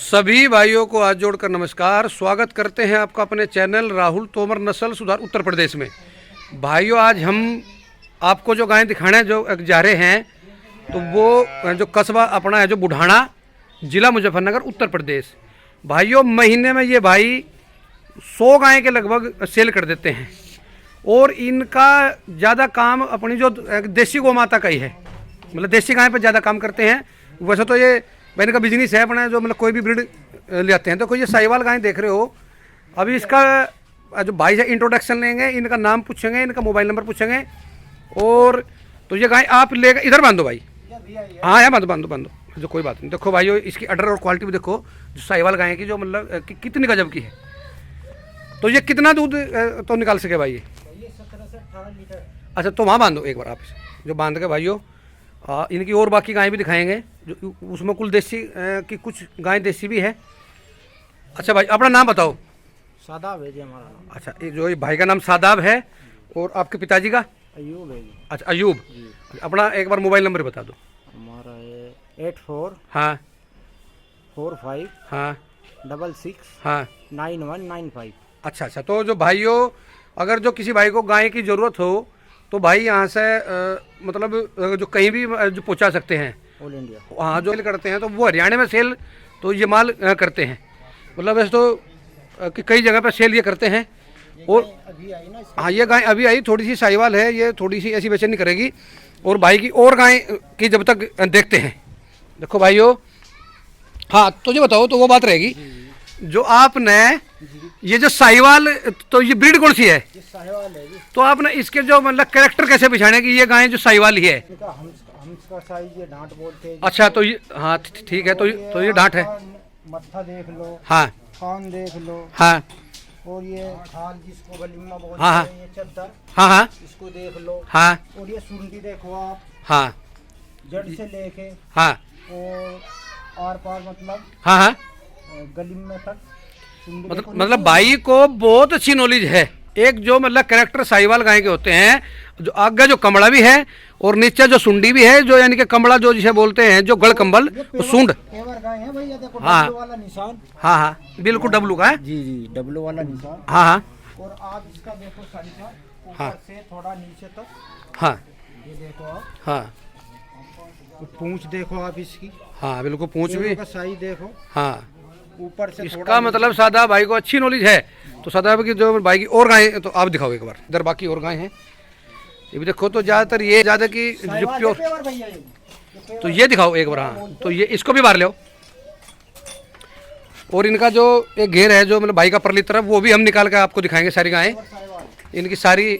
सभी भाइयों को हाथ जोड़कर नमस्कार। स्वागत करते हैं आपका अपने चैनल राहुल तोमर नस्ल सुधार उत्तर प्रदेश में। भाइयों, आज हम आपको जो गायें दिखाने जो जा रहे हैं तो वो जो कस्बा अपना है जो बुढ़ाना, ज़िला मुजफ्फरनगर, उत्तर प्रदेश। भाइयों, महीने में ये भाई 100 गायें के लगभग सेल कर देते हैं और इनका ज़्यादा काम अपनी जो देसी गौ माता का ही है, मतलब देसी गाय पर ज़्यादा काम करते हैं। वैसे तो ये भाई इनका बिजनेस है अपना, जो मतलब कोई भी ब्रीड ले आते हैं। तो कोई ये साहिवाल गाय देख रहे हो, अभी इसका जो भाई है इंट्रोडक्शन लेंगे, इनका नाम पूछेंगे, इनका मोबाइल नंबर पूछेंगे। और तो ये गाय आप लेकर इधर बांधो भाई, हाँ यहाँ बांधो जो कोई बात नहीं। देखो भाइयों, इसकी अडर और क्वालिटी भी देखो, जो साहिवाल गाय की जो मतलब कितनी गजब की है। तो ये कितना दूध तो निकाल सके भाई ये 17 से 18 लीटर। अच्छा, तो वहाँ बांधो एक बार आप इसे, जो बांध के भाइयों इनकी और बाकी गायें भी दिखाएंगे, जो उसमें कुल देसी की कुछ गायें देसी भी है। अच्छा भाई, अपना नाम बताओ। सादाब है जी हमारा नाम। अच्छा, ये जो ये भाई का नाम सादाब है और आपके पिताजी का? अयूब है जी। अच्छा, अयूब। अपना एक बार मोबाइल नंबर बता दो। हमारा है 84 हाँ 45 हाँ 66 हाँ 9195। अच्छा, तो जो भाइयों, अगर जो किसी भाई को गाय की ज़रूरत हो तो भाई यहाँ से मतलब जो कहीं भी जो पहुँचा सकते हैं ऑल इंडिया। हाँ, जो सेल करते हैं तो वो हरियाणा में सेल तो ये माल करते हैं, मतलब वैसे तो कि कई जगह पर सेल ये करते हैं। और अभी आई ना, हाँ, ये गाय अभी आई, थोड़ी सी साहिवाल है, ये थोड़ी सी ऐसी बेचैनी करेगी। और भाई की और गाय की जब तक देखते हैं। देखो भाइयों, हाँ तो ये बताओ, तो वो बात रहेगी जो आपने ये जो साहिवाल, तो ये ब्रीड कौन सी है? ये साहिवाल है जी। तो आपने इसके जो मतलब कैरेक्टर कैसे पहचाने कि ये गाय जो साहिवाल ही है? इनका हम्स का साइज ये डांट बोलते हैं। अच्छा, तो ये हाँ ठीक है, तो ये डांट है। मत्था देख लो, हाँ कान देख लो, हाँ और ये खाल जिसको गलिम्मा बोलते हाँ, हैं, ये चद्दर हाँ इसको देख लो। हाँ और ये सुंडी देखो आप, हाँ जड़ से लेके हाँ और आर पार मतलब हाँ गलिम्मे तक सुंडी देखो। मतलब भाई को बहुत अच्छी नॉलेज है। एक जो मतलब कैरेक्टर साहिवाल गाय के होते हैं, जो आगे जो कमड़ा भी है और नीचे जो सुंडी भी है, जो यानी कि कमड़ा जो जिसे बोलते हैं, जो गढ़ कंबल, वो सूंड। पेवर गाय है भैया, देखो हाँ। डब्लू वाला निशान। हाँ बिल्कुल डब्लू का है। जी डब्लू वाला निशान। हाँ और आप इसका देखो सलीका, हाँ। ऊपर से थोड़ा नीचे तक, हाँ ये देखो आप। हाँ तो पूंछ देखो आप इसकी, हाँ बिल्कुल, पूंछ भी। पैरों का साइज देखो, हाँ, ऊपर से इसका मतलब सादा भाई को अच्छी नॉलेज है। तो सादा की जो भाई की और गाय, तो आप दिखाओ एक बार, इधर बाकी और गाय हैं, ये भी देखो। तो ज़्यादातर ये ज़्यादा की जो प्योर, पेवर भैया ये। तो ये दिखाओ एक बार। हाँ, तो ये इसको भी बाहर ले आओ। और इनका जो एक घेर है, जो मतलब भाई का परली तरफ, वो भी हम निकाल कर आपको दिखाएंगे सारी गायें, इनकी सारी।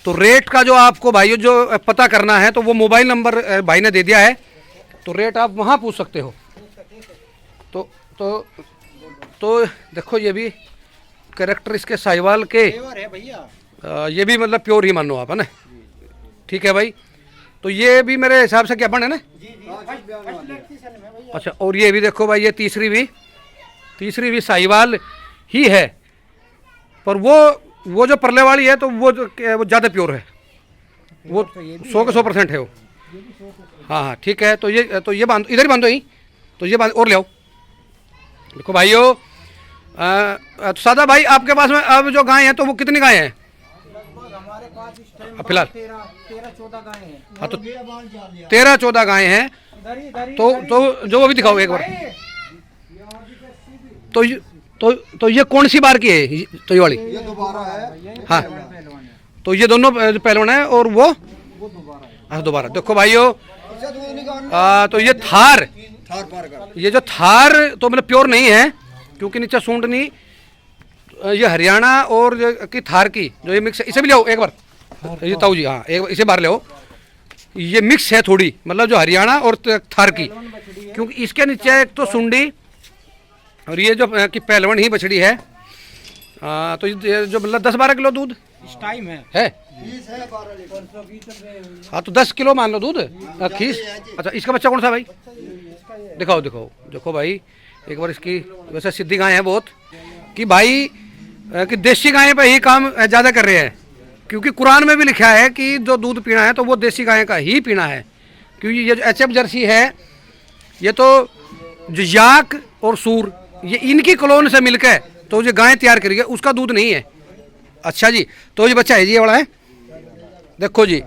तो रेट का जो आपको भाइयों जो पता करना है, तो वो मोबाइल नंबर भाई ने दे दिया है, तो रेट आप वहाँ पूछ सकते हो। तो देखो, ये भी कैरेक्टर इसके साहिवाल के, पेवर है भैया। ये भी मतलब प्योर ही मानो आप, है ना? ठीक है भाई। तो ये भी मेरे हिसाब से क्या बन है ना? अच्छा, और ये भी देखो भाई, ये तीसरी भी साहिवाल ही है, पर वो जो परले वाली है, तो वो ज़्यादा प्योर है, वो 100 के 100% है वो। हाँ ठीक है। तो ये बांधो, इधर ही बांधो ही, तो ये बांध और ले आओ। देखो भाइयों, तो सादा भाई आपके पास में अब जो गाय है, तो वो कितनी गाय हैं हमारे पास इस टाइम फिलहाल? 13-14 गाय हैं। हाँ, तो 13-14 गाय हैं। तो जो वो भी दिखाओ एक बार। तो ये कौन सी बार की है? तो ये वाली, ये दोबारा है। हाँ, तो ये दोनों पहलवान है, और वो दोबारा है। हाँ दोबारा। देखो भाइयों, तो ये थार पार कर। ये जो थार तो मतलब प्योर नहीं है, क्योंकि नीचे सूंड नहीं। ये हरियाणा और की थार की जो ये मिक्स है, इसे भी ले आओ एक बार। ये ताऊ जी, हाँ एक इसे बाहर ले आओ। ये मिक्स है थोड़ी, मतलब जो हरियाणा और थार की, क्योंकि इसके नीचे एक तो सुंडी और ये जो कि पहलवान ही बछड़ी है। तो ये जो मतलब 10-12 किलो दूध इस टाइम है। 20 है। हाँ, तो 10 किलो मान लो दूध खीस। अच्छा, इसका बच्चा कौन सा भाई? दिखाओ देखो भाई एक बार इसकी। वैसे सिद्धि गाय है बहुत, कि भाई कि देसी गाय पे ही काम ज़्यादा कर रहे हैं, क्योंकि कुरान में भी लिखा है कि जो दूध पीना है तो वो देसी गाय का ही पीना है। क्योंकि ये जो HF जर्सी है, ये तो जो याक और सूर ये इनकी क्लोन से मिलकर तो जो गाय तैयार करी है उसका दूध नहीं है। अच्छा जी, तो ये बच्चा है जी, ये वाला है, देखो जी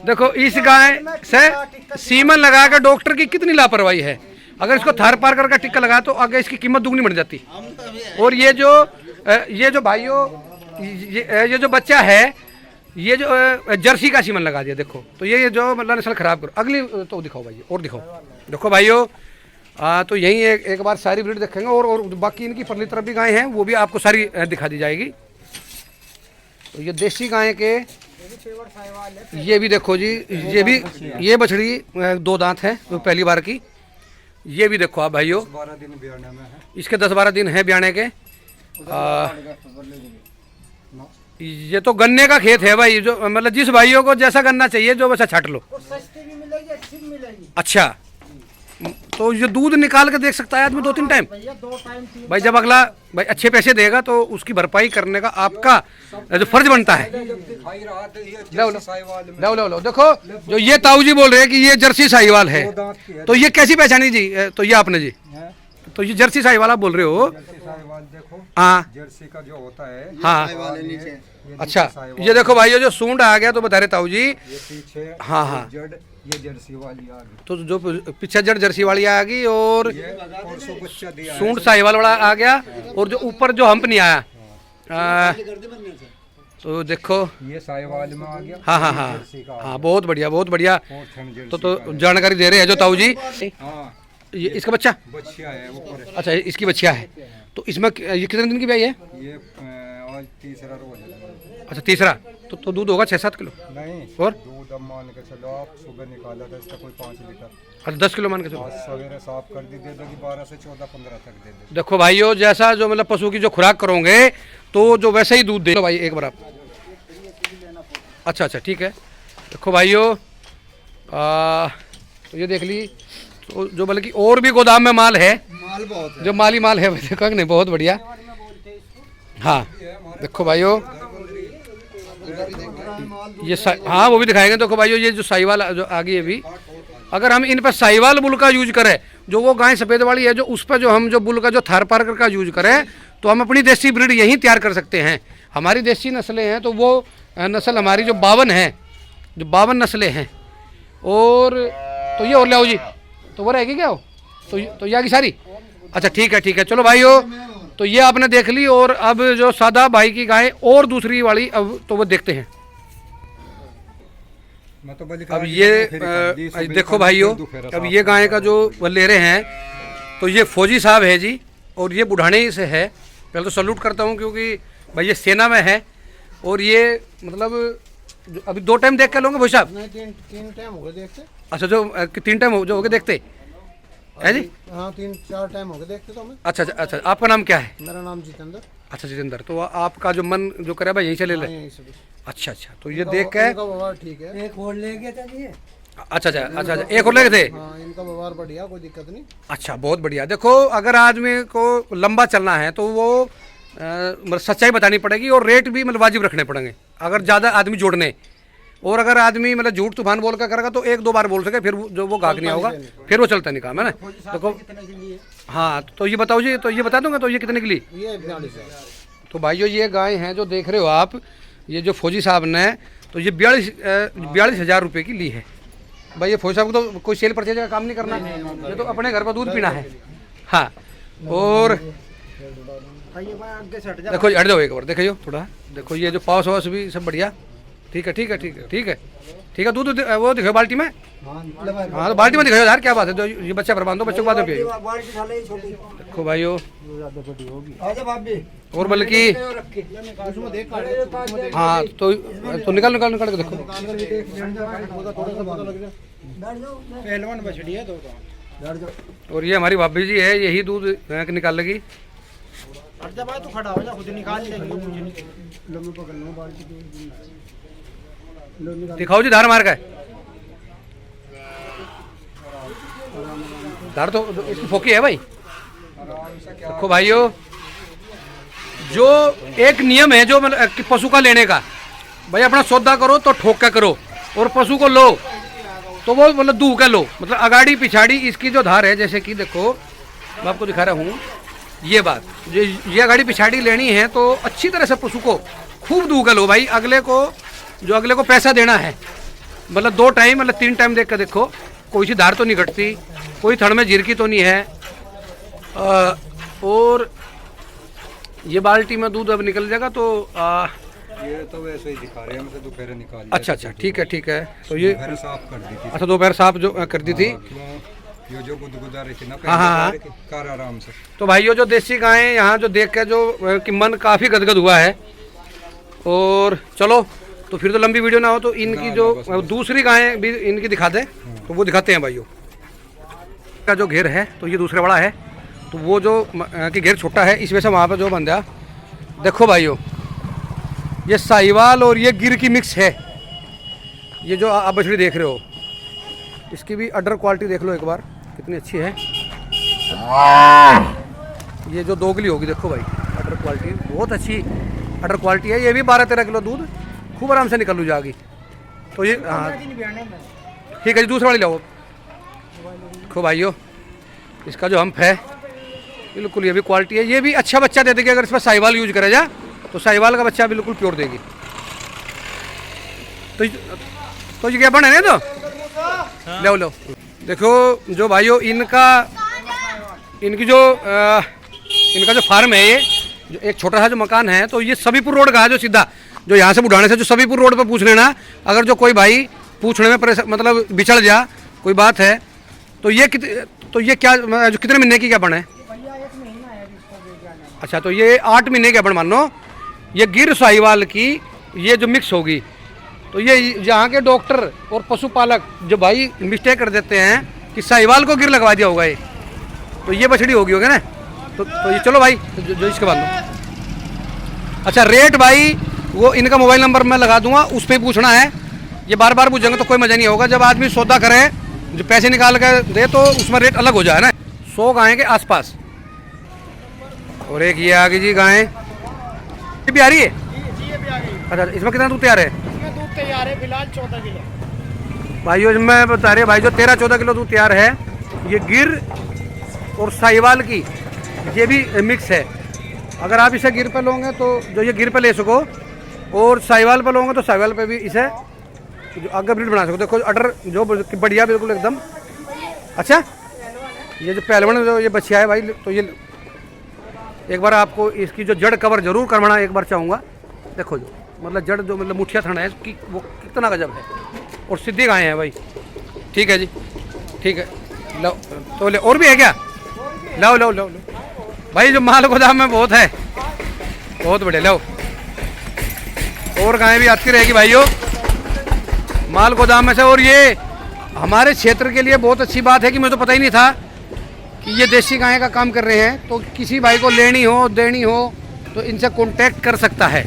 देखो इस गाय से सीमन लगा कर डॉक्टर की कितनी लापरवाही है। अगर इसको थार पार कर का टिक्का लगा तो आगे इसकी कीमत दुगनी बढ़ जाती। और ये जो भाइयों ये जो बच्चा है ये जो जर्सी का सीमन लगा दिया देखो, तो ये जो मतलब नस्ल खराब करो। अगली तो दिखाओ भाई, और दिखाओ, देखो भाइयों तो यही एक बार सारी ब्रीड देखेंगे और बाकी इनकी परली तरफ भी गाय हैं वो भी आपको सारी दिखा दी जाएगी। तो ये देसी गाय के ये भी देखो जी, ये बछड़ी 2 दांत है तो पहली बार की। ये भी देखो आप भाइयों, 12 दिन ब्याने में है। इसके 10-12 दिन है ब्याने के। ये तो गन्ने का खेत है भाई, जो मतलब जिस भाइयों को जैसा गन्ना चाहिए जो वैसा छाट लो। सस्ती भी मिलेगी, अच्छी भी मिलेगी। अच्छा, तो ये दूध निकाल के देख सकता है आदमी 2-3 टाइम भैया 2 टाइम भाई। जब अगला भाई अच्छे पैसे देगा तो उसकी भरपाई करने का आपका जो फर्ज बनता है। लो देखो जो ये ताऊ जी बोल रहे हैं कि ये जर्सी साहिवाल है, तो ये कैसी पहचानी जी? तो ये आपने जी, तो ये जर्सी साहिवाल आप बोल रहे हो? देखो हाँ जर्सी का जो होता है, हाँ अच्छा, ये देखो भाई जो सूंड आ गया तो बता रहे ताऊ जी, ये पीछे हाँ जड़ ये जर्सी वाली आ गई, तो जो पीछे जड़ जर्सी वाली आ गई और परसों बच्चा दिया है। सूंड साहिवाल वाला आ गया और जो ऊपर जो हम्प नहीं आया तो देखो ये साहिवाल में आ गया। हाँ हाँ हाँ जर्सी का हाँ, बहुत बढ़िया बहुत बढ़िया। और थन जर्सी तो जानकारी दे रहे हैं जो ताऊ जी। हाँ ये इसका बच्चा, बच्चा है ऊपर है। अच्छा इसकी बच्चिया है। तो इसमें ये कितने दिन की ब्याई है? ये आज तीसरा रोज है। अच्छा तीसरा, तो दूध होगा 6-7 किलो नहीं, और दूध अब मान के चलो आप सुबह निकाला था इसका कोई 5 लीटर, अच्छा 10 किलो मान के चलो। आज सवेरे साफ कर दी, दे देगी 12 से 14-15 तक दे दे। देखो भाइयों जैसा जो मतलब पशु की जो खुराक करोगे तो जो वैसे ही दूध दे लो भाई एक बार आप। अच्छा ठीक है। देखो भाइयों तो ये देख ली, तो जो बल्कि और भी गोदाम में माल है, माल बहुत है। जो माली माल है देखो नहीं, बहुत बढ़िया। हाँ देखो भाइयों ये हाँ वो भी दिखाएंगे। देखो भाइयों ये जो साहिवाल जो आगे है भी, अगर हम इन पर साहिवाल बुल का यूज करें, जो वो गाय सफ़ेद वाली है जो उस पर जो हम जो बुल का जो थार पारकर का यूज करें तो हम अपनी देसी ब्रीड यहीं तैयार कर सकते हैं। हमारी देसी नस्लें हैं तो वो नस्ल हमारी जो 52 है, जो 52 नस्लें हैं। और तो ये और ले आओ जी, तो वो रहेगी क्या हो, तो ये आगे सारी। अच्छा ठीक है चलो भाइयों, तो ये आपने देख ली। और अब जो सादा भाई की गाय और दूसरी वाली अब तो वो देखते हैं। अब ये देखो भाइयों, अब ये गाय का जो वो ले रहे हैं तो ये फौजी साहब है जी, और ये बुढ़ाने से है। पहले तो सल्यूट करता हूँ क्योंकि भाई ये सेना में है। और ये मतलब अभी 2 टाइम देख कर लोगे भाई साहब? नहीं, 3 टाइम हो गए देखते। अच्छा जो 3 टाइम जो हो गए देखते है जी? हाँ 3-4 टाइम हो गए देखते तो हमें। अच्छा आपका नाम क्या है? मेरा नाम जितेंद्र। अच्छा जितेंद्र, तो आपका जो मन जो करे भाई यहीं से ले ले। यहीं से भी। अच्छा तो ये देख के इनका व्यवहार ठीक है। एक और ले गए थे जी। अच्छा एक और ले गए थे। हाँ इनका व्यवहार बढ़िया, कोई दिक्कत नहीं। अच्छा बहुत बढ़िया। देखो अगर आदमी को लंबा चलना है तो वो मतलब सच्चाई बतानी पड़ेगी और रेट भी मतलब वाजिब रखने पड़ेंगे। अगर ज़्यादा आदमी जोड़ने, और अगर आदमी मतलब झूठ तूफान बोल कर करेगा तो 1-2 बार बोल सके, फिर जो वो गाहक नहीं होगा, फिर वो चलता नहीं काम है ना। देखो हाँ तो ये बताओ जी, तो ये बता दूंगा। तो ये कितने के लिए? ये 42 है। तो भाइयों ये गाय हैं जो देख रहे हो आप, ये जो फौजी साहब ने, तो ये 42,000 रुपये की ली है भाई। ये फौजी साहब को तो कोई सेल परचेज का काम नहीं करना, ये तो अपने घर पर दूध पीना है। हाँ और देखो हट जाओ एक बार, देखियो थोड़ा, देखो ये जो पाउस वाउस भी सब बढ़िया। ठीक है दूध वो दिखाओ बाल्टी में। हाँ तो बाल्टी में दिखाओ यार, क्या बात है। जो ये बच्चा पर बांधो, बच्चों को बाद में पियो। देखो भाइयों और बल्कि हाँ तो निकाल के देखो। पहलवान बछड़ी है 2 तो। और ये हमारी भाभी जी है, यही दूध निकाल लेगी। तो खड़ा हो जा, खुद निकाल लेंगे। दिखाओ जी धार मार का है। धार तो इसकी फोकी है भाई। देखो भाइयों जो एक नियम है जो मतलब पशु का लेने का, भाई अपना सौदा करो तो ठोक का करो और पशु को लो तो वो मतलब दू कह लो, मतलब अगाड़ी पिछाड़ी इसकी जो धार है, जैसे कि देखो मैं आपको दिखा रहा हूँ, ये बात ये अगाड़ी पिछाड़ी लेनी है तो अच्छी तरह से पशु को खूब दू कह लो भाई। अगले को पैसा देना है, मतलब 2 टाइम मतलब 3 टाइम देख कर देखो, कोई सी धार तो नहीं घटती, कोई थड़ में झिरकी तो नहीं है। और ये बाल्टी में दूध अब निकल जाएगा तो ये तो वैसे ही दिखा रहे हैं, हमसे दोपहर निकाल लिया। अच्छा ठीक है। तो ये दोपहर साफ कर दी थी। अच्छा दोपहर साफ जो कर दी थी। क्यों ये जो गुदगुदा रही थी ना हाँ। कर आराम से। तो भाइयों जो देसी गायें यहाँ जो देख के जो कि मन काफ़ी गदगद हुआ है। और चलो तो फिर तो लंबी वीडियो ना हो तो इनकी जो दूसरी गायें भी इनकी दिखा दे, तो वो दिखाते हैं भाइयों। का जो घेर है तो ये दूसरा बड़ा है, तो वो जो कि घेर छोटा है, इस वजह से वहाँ पर जो बंदा देखो भाइयों, ये साहिवाल और ये गिर की मिक्स है। ये जो आप बछड़ी देख रहे हो, इसकी भी अडर क्वालिटी देख लो एक बार, कितनी अच्छी है। ये जो दोगली होगी देखो भाई, अडर क्वालिटी बहुत अच्छी अडर क्वालिटी है। ये भी 12-13 किलो दूध खूब आराम से निकल जाएगी। तो ये हाँ ठीक है जी, दूसरा वाली लाओ। देखो भाइयों, इसका जो हम्प है बिल्कुल ये भी क्वालिटी है, ये भी अच्छा बच्चा दे देगी। अगर इस पर साहिवाल यूज करे जा तो साहिवाल का बच्चा बिल्कुल प्योर देगी। तो ये क्या बने ना, तो लो देखो जो भाइयों इनकी जो इनका जो फार्म है, ये जो एक छोटा सा जो मकान है, तो ये सभीपुर रोड का है, जो सीधा जो यहाँ से बुढ़ाने से जो सभीपुर रोड पर पूछ लेना। अगर जो कोई भाई पूछने में मतलब बिछड़ जा कोई बात है तो ये क्या जो कितने महीने की क्या बन है? अच्छा तो ये 8 महीने के अपन मान लो। ये गिर साहिवाल की ये जो मिक्स होगी, तो ये यहाँ के डॉक्टर और पशुपालक जो भाई मिस्टेक कर देते हैं कि साहिवाल को गिर लगवा दिया होगा ये, तो ये बछड़ी होगी ना। तो ये चलो भाई जो इसके बाद लो। अच्छा रेट भाई वो इनका मोबाइल नंबर मैं लगा दूंगा, उस पर पूछना है। ये बार बार पूछेंगे तो कोई मजा नहीं होगा। जब आदमी सौदा करे, जो पैसे निकाल कर दे, तो उसमें रेट अलग हो जाए ना। 100 गायें के आसपास। और एक ये आ गई जी गायें, ये भी आ रही है। जी ये भी आ गई। अच्छा इसमें कितना दूध तैयार है? इसमें दूध तैयार है फिलहाल 14 किलो। भाइयों मैं बता रहे भाई, जो 13-14 किलो दूध तैयार है, ये गिर और साहिवाल की ये भी मिक्स है। अगर आप इसे गिर पे लोगे तो जो ये गिर पे ले सको, और साहिवाल पे लोगे तो साहिवाल पे भी इसे जो आगे ब्रीड बना सको। देखो अडर जो बढ़िया बिल्कुल एकदम। अच्छा ये जो पहलवान जो ये बच्चिया है भाई, तो ये एक बार आपको इसकी जो जड़ कवर जरूर करवाना एक बार चाहूँगा। देखो जो मतलब जड़ जो मतलब मुठिया थना है कि वो कितना गजब है, और सीधी गाय है भाई। ठीक है जी, ठीक है लो। तो ले और भी है क्या? लो भाई, जो माल गोदाम में बहुत है, बहुत बढ़िया। लो और गायें भी आती रहेगी भाइयों माल गोदाम में से। और ये हमारे क्षेत्र के लिए बहुत अच्छी बात है कि मुझे तो पता ही नहीं था कि ये देसी गायें का काम कर रहे हैं। तो किसी भाई को लेनी हो देनी हो तो इनसे कांटेक्ट कर सकता है।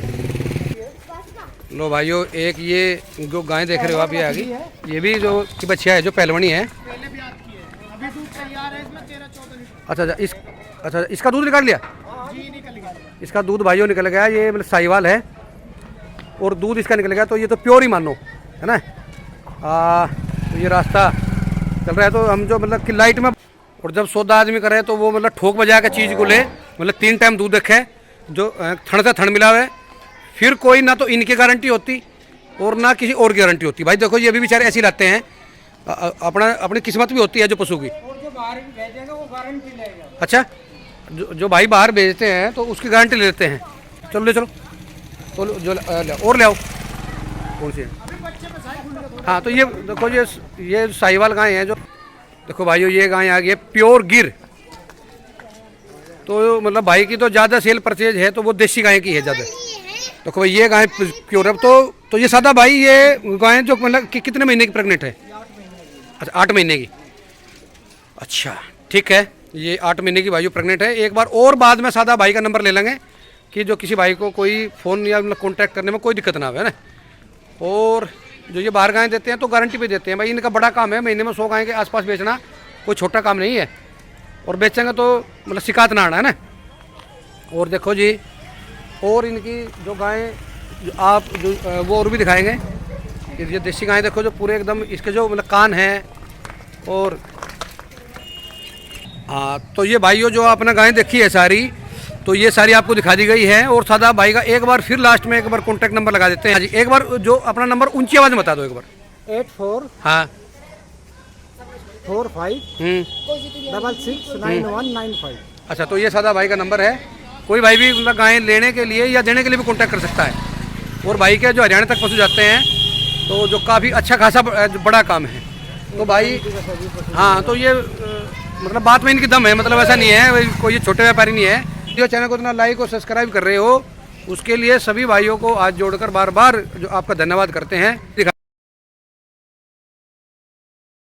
लो भाइयों, एक ये जो गाय देख रहे हो आप, ये आ गई। ये भी जो की बच्चिया है, जो पहलवानी है। पहले भी याद की है, अभी दूध तैयार है इसमें 13-14 लीटर। अच्छा इसका दूध निकाल लिया? जी निकल गया। इसका दूध भाइयों निकल गया। ये मतलब साहिवाल है और दूध इसका निकल गया, तो ये तो प्योर ही मानो है ना। तो ये रास्ता चल रहा है, तो हम जो मतलब कि लाइट में, और जब सौदा आदमी करे तो वो मतलब ठोक बजा के चीज़ को ले, मतलब 3 टाइम दूध रखे, जो थन से थन मिला हुआ है। फिर कोई ना तो इनकी गारंटी होती और ना किसी और की गारंटी होती। भाई देखो ये भी बेचारे ऐसे ही लाते हैं, अपनी किस्मत भी होती है जो पशु की। और जो बाहर भेजेगा वो गारंटी लेगा। अच्छा जो भाई बाहर भेजते हैं तो उसकी गारंटी ले लेते हैं। चलो ले चलो, तो जो और ले आओ। कौन सी है? हाँ तो ये देखो, ये साहिवाल गाय है। जो देखो भाइयों, ये गाय आ गई है प्योर गिर। तो मतलब भाई की तो ज़्यादा सेल परचेज है, तो वो देसी गाय की है ज़्यादा। देखो भाई ये गाय प्योर है। तो ये सादा भाई, ये गाय जो मतलब कि कितने महीने की प्रेग्नेंट है? अच्छा 8 महीने की। अच्छा ठीक है, ये 8 महीने की भाइयों प्रेग्नेंट है। एक बार और बाद में सादा भाई का नंबर ले लेंगे कि जो किसी भाई को कोई फ़ोन या मतलब कॉन्टैक्ट करने में कोई दिक्कत ना हो ना। और जो ये बाहर गायें देते हैं तो गारंटी पे देते हैं भाई। इनका बड़ा काम है, महीने में 100 गायें के आसपास बेचना कोई छोटा काम नहीं है। और बेचेंगे तो मतलब शिकायत ना आना है ना। और देखो जी, और इनकी जो गायें आप जो वो और भी दिखाएंगे। ये देसी गाय देखो जो पूरे एकदम इसके जो मतलब कान हैं और हाँ, तो ये भाइयों जो आपने गाय देखी है सारी, तो ये सारी आपको दिखा दी गई है। और सादा भाई का एक बार फिर लास्ट में एक बार कॉन्टैक्ट नंबर लगा देते हैं। हाँ जी, एक बार जो अपना नंबर ऊंची आवाज़ में बता दो एक बार। 84 हाँ 45 669195। अच्छा, तो ये सादा भाई का नंबर है। कोई भाई भी मतलब गाय लेने के लिए या देने के लिए भी कॉन्टैक्ट कर सकता है। और भाई के जो हरियाणा तक पशु जाते हैं, तो जो काफ़ी अच्छा खासा बड़ा काम है। तो भाई हाँ, तो ये मतलब बात में इनकी दम है, मतलब ऐसा नहीं है कोई ये छोटे व्यापारी नहीं है। जो चैनल को इतना लाइक और सब्सक्राइब कर रहे हो, उसके लिए सभी भाइयों को आज जोड़कर बार बार जो आपका धन्यवाद करते हैं।